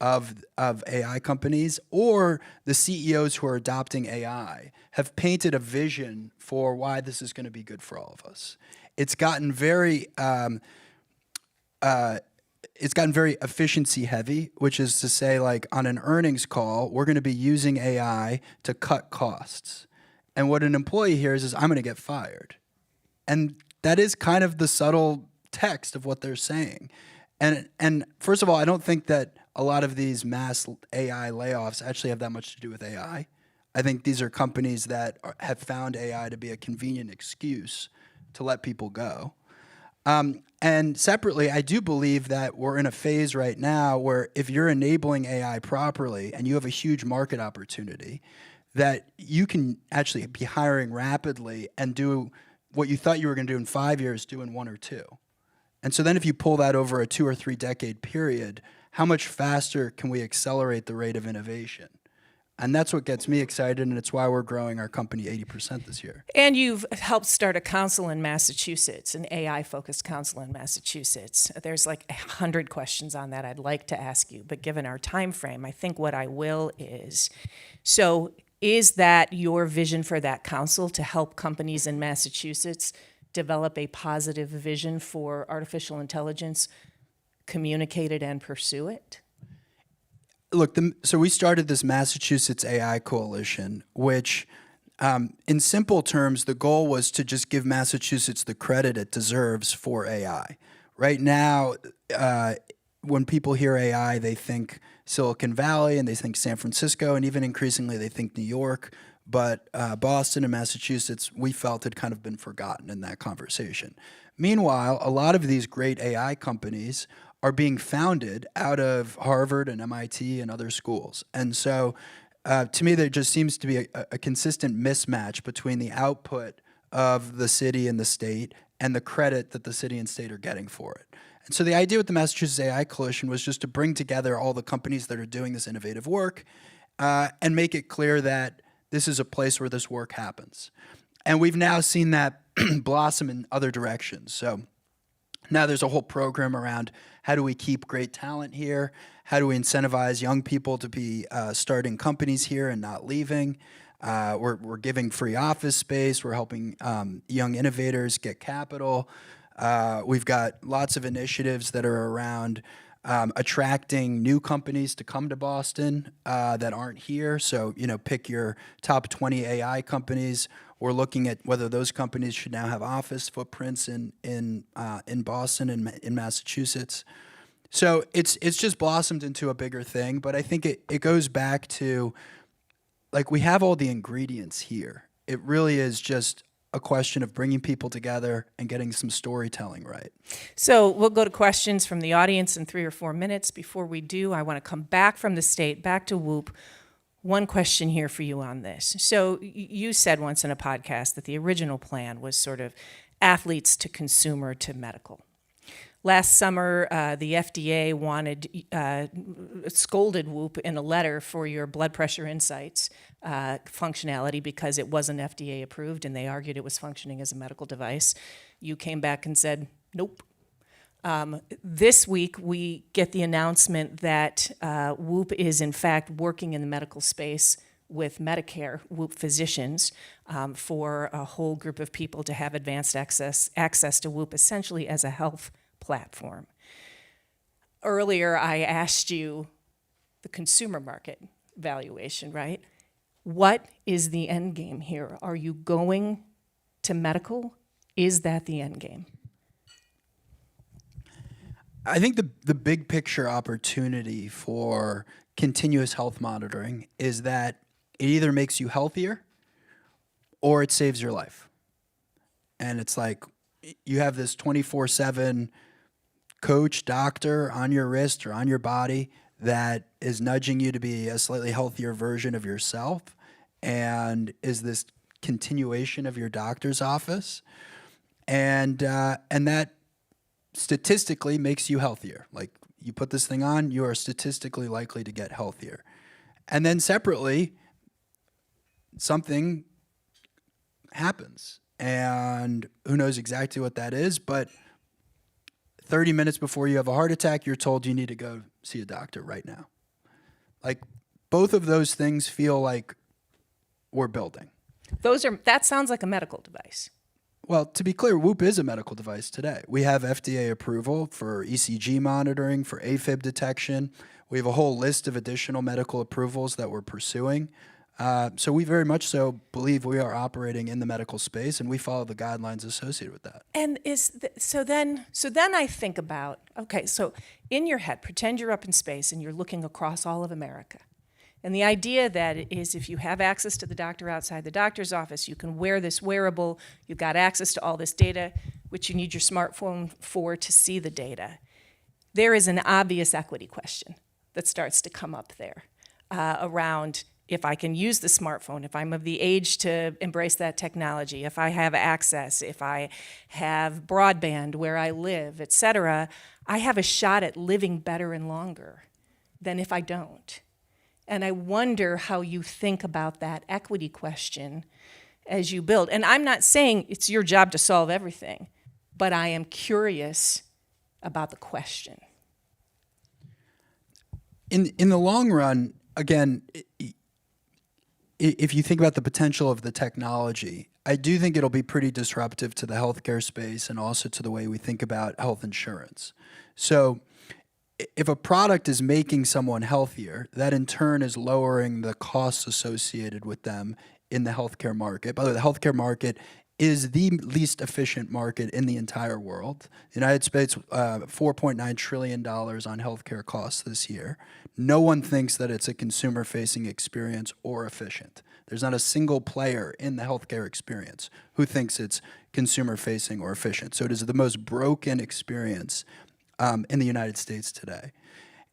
of AI companies or the CEOs who are adopting AI have painted a vision for why this is going to be good for all of us. It's gotten very efficiency heavy, which is to say, like, on an earnings call, we're going to be using AI to cut costs. And what an employee hears is, I'm going to get fired. And that is kind of the subtle text of what they're saying. And first of all, I don't think that a lot of these mass AI layoffs actually have that much to do with AI. I think these are companies that have found AI to be a convenient excuse to let people go. And separately, I do believe that we're in a phase right now where if you're enabling AI properly and you have a huge market opportunity, that you can actually be hiring rapidly and do what you thought you were going to do in 5 years, do in 1 or 2. And so then if you pull that over a 2 or 3 decade period, how much faster can we accelerate the rate of innovation? And that's what gets me excited, and it's why we're growing our company 80% this year. And you've helped start a council in Massachusetts, an AI-focused council in Massachusetts. There's like 100 questions on that I'd like to ask you, but given our time frame, I think what I will is, so is that your vision for that council to help companies in Massachusetts develop a positive vision for artificial intelligence, communicate it, and pursue it? Look, so we started this Massachusetts AI Coalition, which in simple terms, the goal was to just give Massachusetts the credit it deserves for AI. Right now, when people hear AI, they think Silicon Valley and they think San Francisco, and even increasingly they think New York. But Boston and Massachusetts, we felt, had kind of been forgotten in that conversation. Meanwhile, a lot of these great AI companies are being founded out of Harvard and MIT and other schools. And so to me, there just seems to be a consistent mismatch between the output of the city and the state and the credit that the city and state are getting for it. And so the idea with the Massachusetts AI Coalition was just to bring together all the companies that are doing this innovative work and make it clear that this is a place where this work happens. And we've now seen that blossom in other directions. So now there's a whole program around how do we keep great talent here? How do we incentivize young people to be starting companies here and not leaving? We're giving free office space. We're helping young innovators get capital. We've got lots of initiatives that are around attracting new companies to come to Boston that aren't here. So, pick your top 20 AI companies. We're looking at whether those companies should now have office footprints in Boston and in Massachusetts. So it's just blossomed into a bigger thing. But I think it goes back to, like, we have all the ingredients here. It really is just a question of bringing people together and getting some storytelling right. So we'll go to questions from the audience in 3 or 4 minutes. Before we do, I want to come back from the state, back to WBUR. One question here for you on this. So you said once in a podcast that the original plan was sort of athletes to consumer to medical. Last summer, the FDA scolded WBUR in a letter for your blood pressure insights functionality because it wasn't FDA approved, and they argued it was functioning as a medical device. You came back and said, nope. This week, we get the announcement that WBUR is, in fact, working in the medical space with Medicare, WBUR physicians, for a whole group of people to have advanced access to WBUR essentially as a health platform. Earlier, I asked you the consumer market valuation, right? What is the end game here? Are you going to medical? Is that the end game? I think the big picture opportunity for continuous health monitoring is that it either makes you healthier or it saves your life. And it's like you have this 24/7 coach, doctor on your wrist or on your body that is nudging you to be a slightly healthier version of yourself and is this continuation of your doctor's office. And that statistically makes you healthier. Like, you put this thing on, you are statistically likely to get healthier. And then separately, something happens. And who knows exactly what that is, but 30 minutes before you have a heart attack, you're told you need to go see a doctor right now. Like, both of those things feel like we're building. That sounds like a medical device. Well, to be clear, WBUR is a medical device today. We have FDA approval for ECG monitoring, for AFib detection. We have a whole list of additional medical approvals that we're pursuing. So we very much so believe we are operating in the medical space, and we follow the guidelines associated with that. And so then I think about, okay, so in your head, pretend you're up in space and you're looking across all of America. And the idea that is if you have access to the doctor outside the doctor's office, you can wear this wearable, you've got access to all this data, which you need your smartphone for to see the data. There is an obvious equity question that starts to come up there around if I can use the smartphone, if I'm of the age to embrace that technology, if I have access, if I have broadband where I live, et cetera, I have a shot at living better and longer than if I don't. And I wonder how you think about that equity question as you build. And I'm not saying it's your job to solve everything, but I am curious about the question. In the long run, again, if you think about the potential of the technology, I do think it'll be pretty disruptive to the healthcare space and also to the way we think about health insurance. So if a product is making someone healthier, that in turn is lowering the costs associated with them in the healthcare market. By the way, the healthcare market is the least efficient market in the entire world. The United States, $4.9 trillion on healthcare costs this year. No one thinks that it's a consumer-facing experience or efficient. There's not a single player in the healthcare experience who thinks it's consumer-facing or efficient. So it is the most broken experience in the United States today.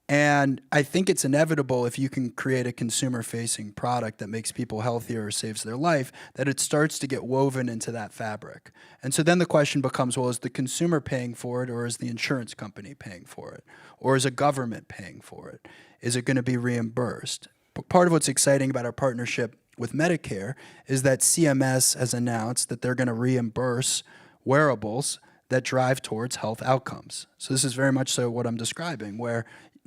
And I think it's inevitable if you can create a consumer-facing product that makes people healthier or saves their life, that it starts to get woven into that fabric. And so then the question becomes, well, is the consumer paying for it, or is the insurance company paying for it? Or is a government paying for it? Is it going to be reimbursed? Part of what's exciting about our partnership with Medicare is that CMS has announced that they're going to reimburse wearables that drive towards health outcomes. So this is very much so what I'm describing, where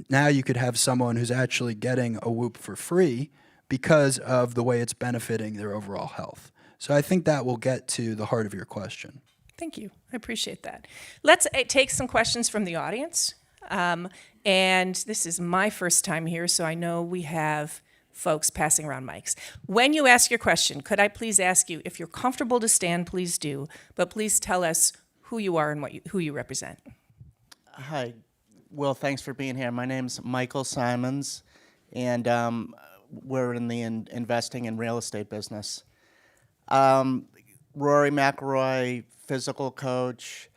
now you could have someone who's actually getting a Whoop for free because of the way it's benefiting their overall health. So I think that will get to the heart of your question. Thank you. I appreciate that. Let's take some questions from the audience. And this is my first time here, so I know we have folks passing around mics. When you ask your question, could I please ask you, if you're comfortable to stand, please do, but please tell us who you are and who you represent. Hi. Will, thanks for being here. My name's Michael Simons, and we're in the investing and real estate business. Rory McIlroy, physical coach,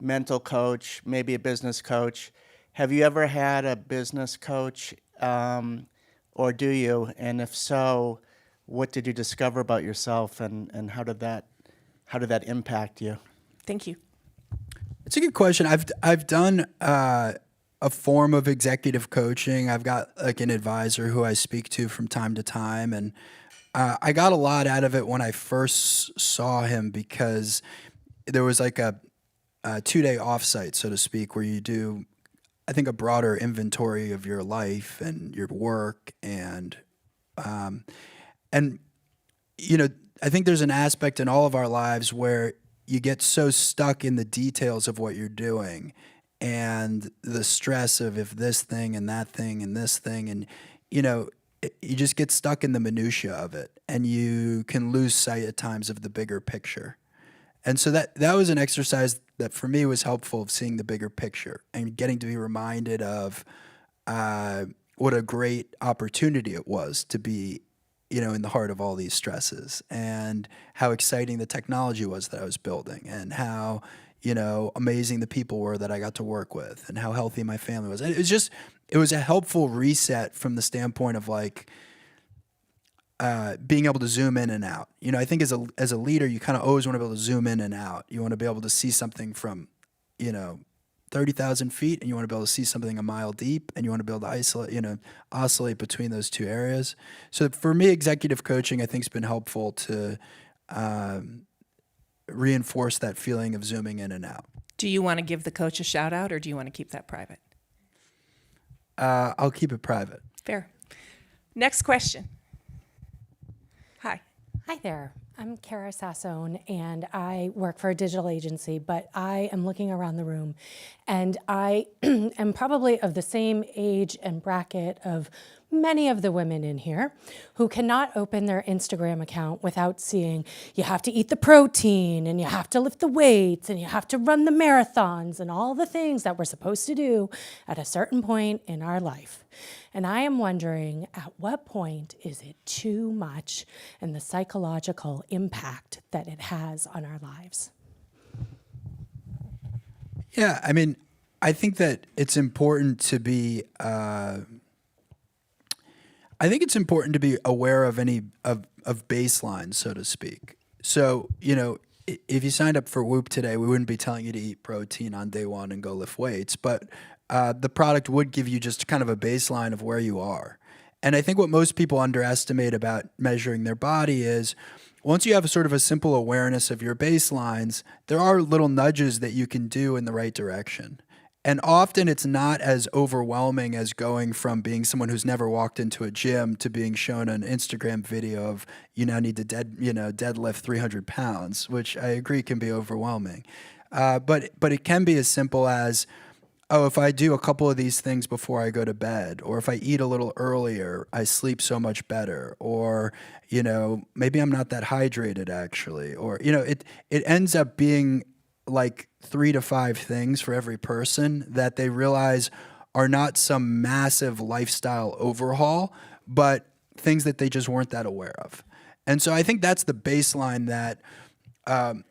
mental coach, maybe a business coach. Have you ever had a business coach, or do you? And if so, what did you discover about yourself, and how did that impact you? Thank you. It's a good question. I've done a form of executive coaching. I've got like an advisor who I speak to from time to time, and I got a lot out of it when I first saw him because there was like a 2-day offsite, so to speak, where you do, I think, a broader inventory of your life and your work, and you know, I think there's an aspect in all of our lives where you get so stuck in the details of what you're doing and the stress of if this thing and that thing and this thing, and you know, you just get stuck in the minutia of it, and you can lose sight at times of the bigger picture. And so that was an exercise that for me was helpful, of seeing the bigger picture and getting to be reminded of what a great opportunity it was to be, you know, in the heart of all these stresses, and how exciting the technology was that I was building, and how, you know, amazing the people were that I got to work with, and how healthy my family was. It was a helpful reset from the standpoint of like being able to zoom in and out. You know, I think as a leader, you kind of always want to be able to zoom in and out. You want to be able to see something from, you know, 30,000 feet, and you want to be able to see something a mile deep, and you want to be able to oscillate between those two areas. So for me, executive coaching, I think, has been helpful to reinforce that feeling of zooming in and out. Do you want to give the coach a shout out, or do you want to keep that private? I'll keep it private. Fair. Next question. Hi. Hi there. I'm Kara Sassone, and I work for a digital agency, but I am looking around the room, and I am probably of the same age and bracket of many of the women in here who cannot open their Instagram account without seeing you have to eat the protein and you have to lift the weights and you have to run the marathons and all the things that we're supposed to do at a certain point in our life. And I am wondering, at what point is it too much and the psychological impact that it has on our lives? Yeah, I mean, I think that it's important to be. I think it's important to be aware of any of baselines, so to speak. So, if you signed up for Whoop today, we wouldn't be telling you to eat protein on day one and go lift weights, but the product would give you just kind of a baseline of where you are. And I think what most people underestimate about measuring their body is once you have a sort of a simple awareness of your baselines, there are little nudges that you can do in the right direction. And often it's not as overwhelming as going from being someone who's never walked into a gym to being shown an Instagram video of you now need to deadlift 300 pounds, which I agree can be overwhelming. But it can be as simple as, oh, if I do a couple of these things before I go to bed, or if I eat a little earlier, I sleep so much better, or, maybe I'm not that hydrated actually, or, it ends up being like 3 to 5 things for every person that they realize are not some massive lifestyle overhaul, but things that they just weren't that aware of. And so I think that's the baseline that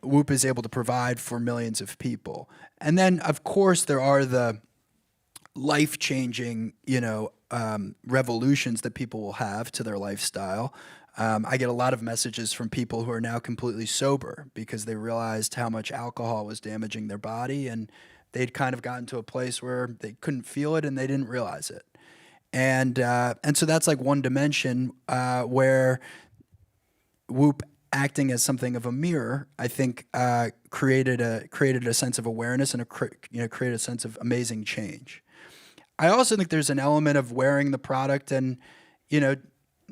Whoop is able to provide for millions of people. And then, of course, there are the life-changing, revolutions that people will have to their lifestyle. I get a lot of messages from people who are now completely sober because they realized how much alcohol was damaging their body, and they'd kind of gotten to a place where they couldn't feel it and they didn't realize it. And so that's like one dimension where Whoop acting as something of a mirror, I think, created a sense of awareness and created a sense of amazing change. I also think there's an element of wearing the product and,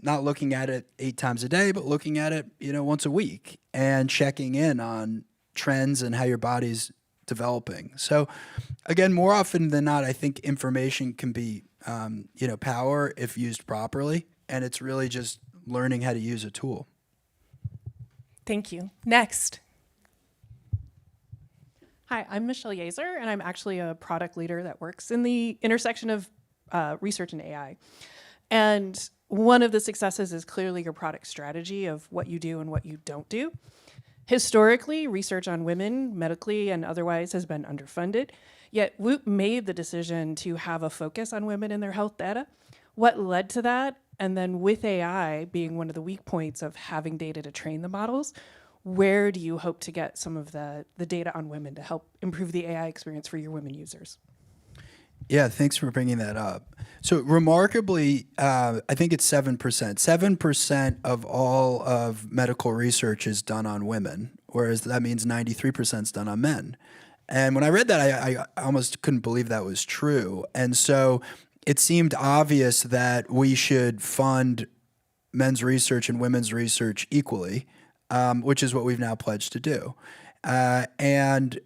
not looking at it 8 times a day, but looking at it, once a week and checking in on trends and how your body's developing. So again, more often than not, I think information can be, power if used properly. And it's really just learning how to use a tool. Thank you. Next. Hi, I'm Michelle Yazer, and I'm actually a product leader that works in the intersection of research and AI. And one of the successes is clearly your product strategy of what you do and what you don't do. Historically, research on women, medically and otherwise, has been underfunded, yet Whoop made the decision to have a focus on women and their health data. What led to that? And then with AI being one of the weak points of having data to train the models, where do you hope to get some of the data on women to help improve the AI experience for your women users? Yeah, thanks for bringing that up. So remarkably, I think it's 7%. 7% of all of medical research is done on women, whereas that means 93% is done on men. And when I read that, I almost couldn't believe that was true. And so it seemed obvious that we should fund men's research and women's research equally, which is what we've now pledged to do. And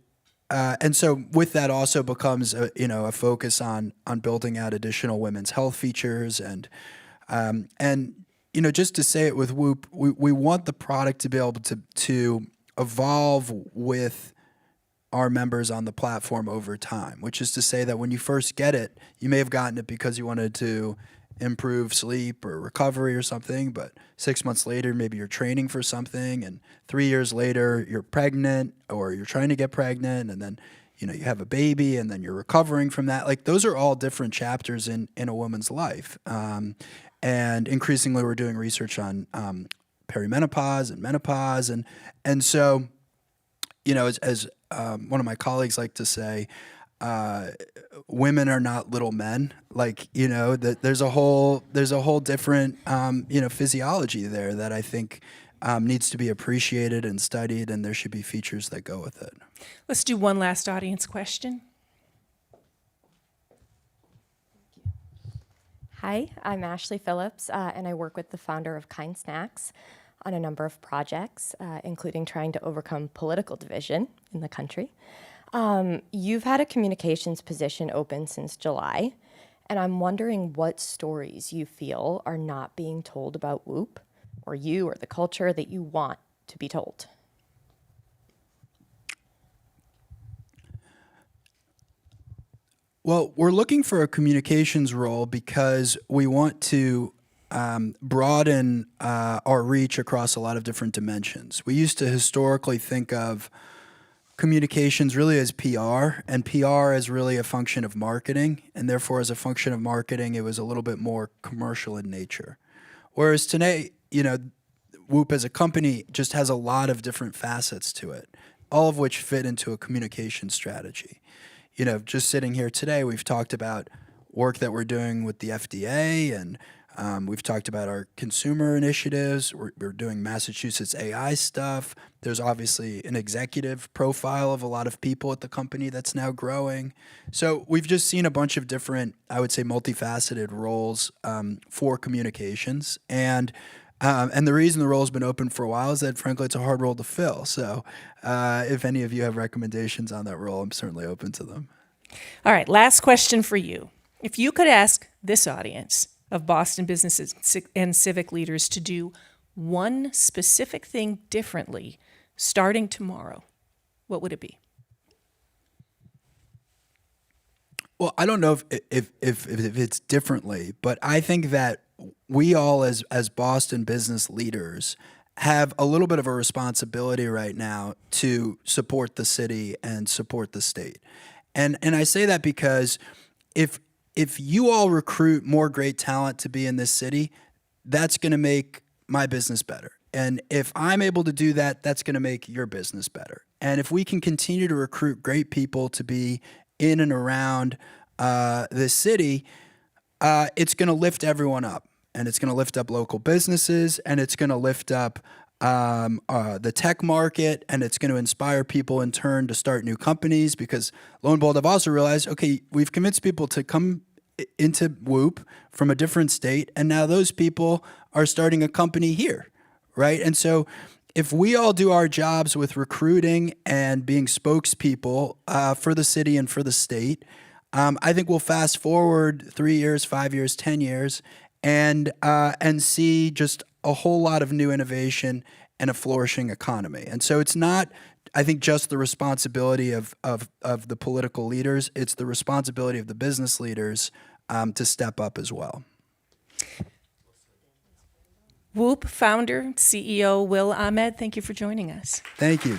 so with that also becomes a focus on building out additional women's health features and just to say it with Whoop, we want the product to be able to evolve with our members on the platform over time, which is to say that when you first get it, you may have gotten it because you wanted to improve sleep or recovery or something, but 6 months later, maybe you're training for something, and 3 years later, you're pregnant or you're trying to get pregnant, and then you have a baby, and then you're recovering from that. Like, those are all different chapters in a woman's life. And increasingly, we're doing research on perimenopause and menopause, and so, as one of my colleagues like to say, women are not little men. Like, that there's a whole different physiology there that I think needs to be appreciated and studied, and there should be features that go with it. Let's do one last audience question. Hi, I'm Ashley Phillips, and I work with the founder of Kind Snacks on a number of projects, including trying to overcome political division in the country. You've had a communications position open since July, And I'm wondering what stories you feel are not being told about WBUR, or you, or the culture that you want to be told. Well, we're looking for a communications role because we want to broaden our reach across a lot of different dimensions. We used to historically think of communications really as PR, and PR as really a function of marketing, and therefore as a function of marketing, it was a little bit more commercial in nature. Whereas today, WBUR as a company just has a lot of different facets to it, all of which fit into a communication strategy. Just sitting here today, we've talked about work that we're doing with the FDA, and we've talked about our consumer initiatives. We're doing Massachusetts AI stuff. There's obviously an executive profile of a lot of people at the company that's now growing. So we've just seen a bunch of different, I would say, multifaceted roles for communications. And the reason the role's been open for a while is that, frankly, it's a hard role to fill. So if any of you have recommendations on that role, I'm certainly open to them. All right, last question for you. If you could ask this audience of Boston businesses and civic leaders to do one specific thing differently starting tomorrow, what would it be? Well, I don't know if it's differently, but I think that we all as Boston business leaders have a little bit of a responsibility right now to support the city and support the state. And I say that because if you all recruit more great talent to be in this city, that's going to make my business better. And if I'm able to do that, that's going to make your business better. And if we can continue to recruit great people to be in and around this city, it's going to lift everyone up. And it's going to lift up local businesses, and it's going to lift up the tech market, and it's going to inspire people in turn to start new companies, because lo and behold, I've also realized, okay, we've convinced people to come into WBUR from a different state, and now those people are starting a company here, right? And so if we all do our jobs with recruiting and being spokespeople for the city and for the state, I think we'll fast forward 3 years, 5 years, 10 years, and see just a whole lot of new innovation and a flourishing economy. And so it's not, I think, just the responsibility of the political leaders. It's the responsibility of the business leaders to step up as well. WBUR founder, CEO Will Ahmed, thank you for joining us. Thank you.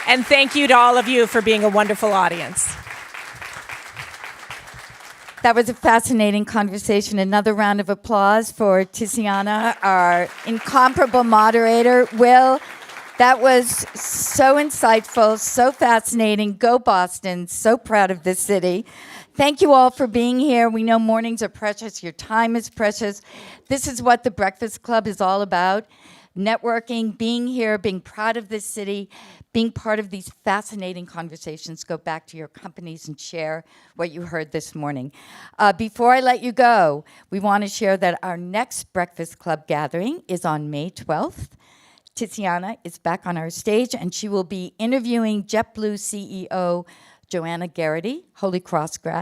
And thank you to all of you for being a wonderful audience. That was a fascinating conversation. Another round of applause for Tiziana, our incomparable moderator. Will, that was so insightful, so fascinating. Go Boston. So proud of this city. Thank you all for being here. We know mornings are precious. Your time is precious. This is what the Breakfast Club is all about. Networking, being here, being proud of this city, being part of these fascinating conversations. Go back to your companies and share what you heard this morning. Before I let you go, we want to share that our next Breakfast Club gathering is on May 12th. Tiziana is back on our stage, and she will be interviewing JetBlue CEO Joanna Garrity, Holy Cross grad.